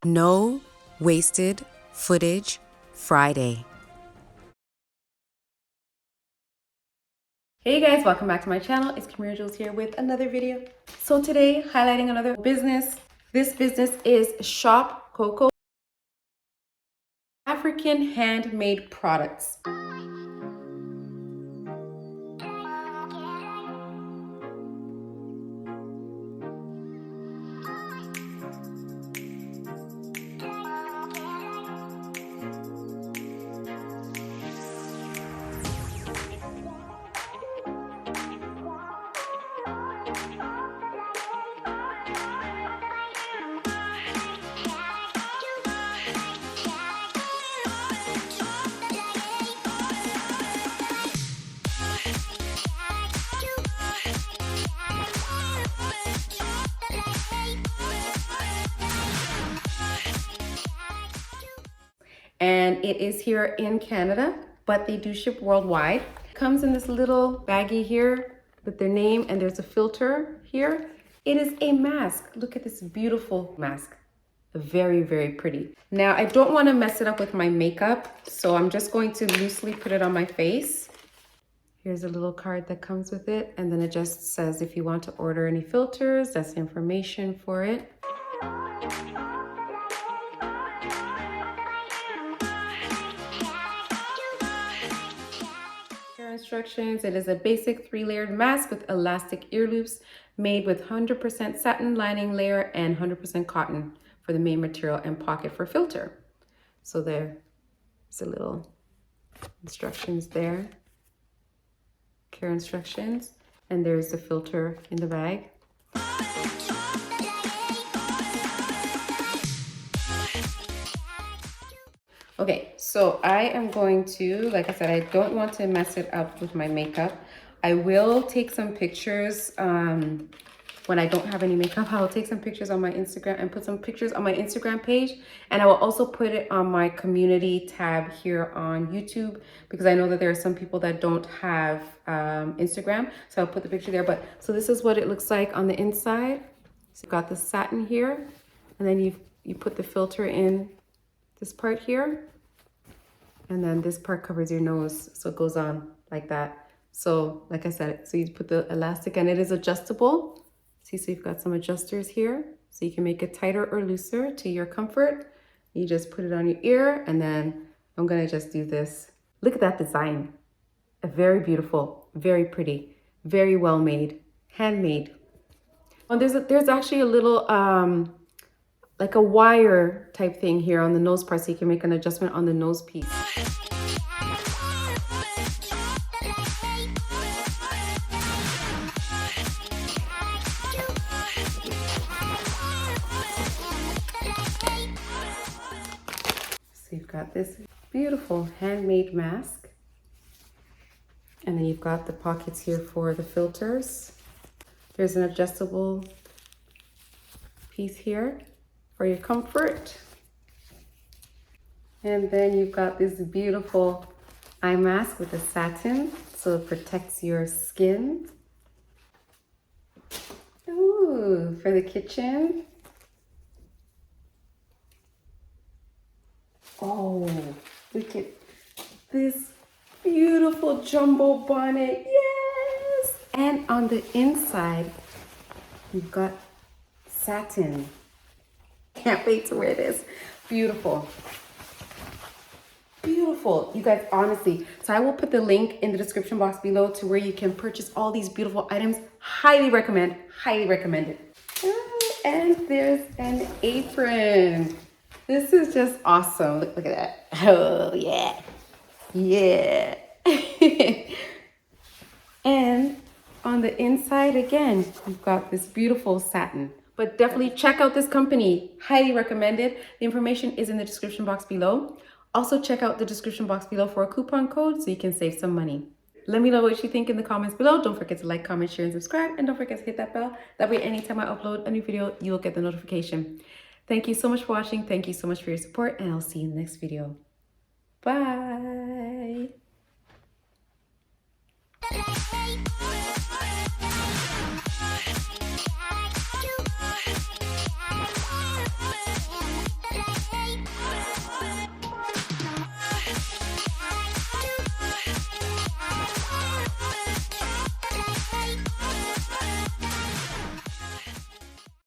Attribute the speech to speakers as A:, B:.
A: No Wasted Footage Friday. Hey guys, welcome back to my channel. It's Camille Jules here with another video. So today, highlighting another business. This business is Shop QoQo, African handmade products. And it is here in Canada, but they do ship worldwide. It comes in this little baggie here with their name, and there's a filter here. It is a mask. Look at this beautiful mask. Very, very pretty. Now, I don't want to mess it up with my makeup, so I'm just going to loosely put it on my face. Here's a little card that comes with it, and then it just says if you want to order any filters, that's the information for it. Instructions. It is a basic 3-layered mask with elastic ear loops made with 100% satin lining layer and 100% cotton for the main material and pocket for filter. So there's a little instructions there, care instructions, and there's the filter in the bag. Okay, so I am going to, like I said, I don't want to mess it up with my makeup. I will take some pictures when I don't have any makeup. I will take some pictures on my Instagram and put some pictures on my Instagram page. And I will also put it on my community tab here on YouTube, because I know that there are some people that don't have Instagram. So I'll put the picture there. But so this is what it looks like on the inside. So you've got the satin here, and then you put the filter in this part here, and then this part covers your nose, so it goes on like that. So like I said, so you put the elastic, and it is adjustable. See, so you've got some adjusters here, so you can make it tighter or looser to your comfort. You just put it on your ear, and then I'm gonna just do this. Look at that design. Very beautiful, very pretty, very well made, handmade. And there's actually a little like a wire type thing here on the nose part, so you can make an adjustment on the nose piece. So you've got this beautiful handmade mask, and then you've got the pockets here for the filters. There's an adjustable piece here for your comfort. And then you've got this beautiful eye mask with a satin, so it protects your skin. Ooh, for the kitchen. Oh, look at this beautiful jumbo bonnet. Yes! And on the inside, you've got satin. Can't wait to wear this. Beautiful. Beautiful. You guys, honestly. So I will put the link in the description box below to where you can purchase all these beautiful items. Highly recommend. Highly recommend it. And there's an apron. This is just awesome. Look at that. Oh, yeah. Yeah. And on the inside, again, you've got this beautiful satin. But definitely check out this company. Highly recommend it. The information is in the description box below. Also check out the description box below for a coupon code so you can save some money. Let me know what you think in the comments below. Don't forget to like, comment, share, and subscribe. And don't forget to hit that bell. That way, anytime I upload a new video, you will get the notification. Thank you so much for watching. Thank you so much for your support. And I'll see you in the next video. Bye.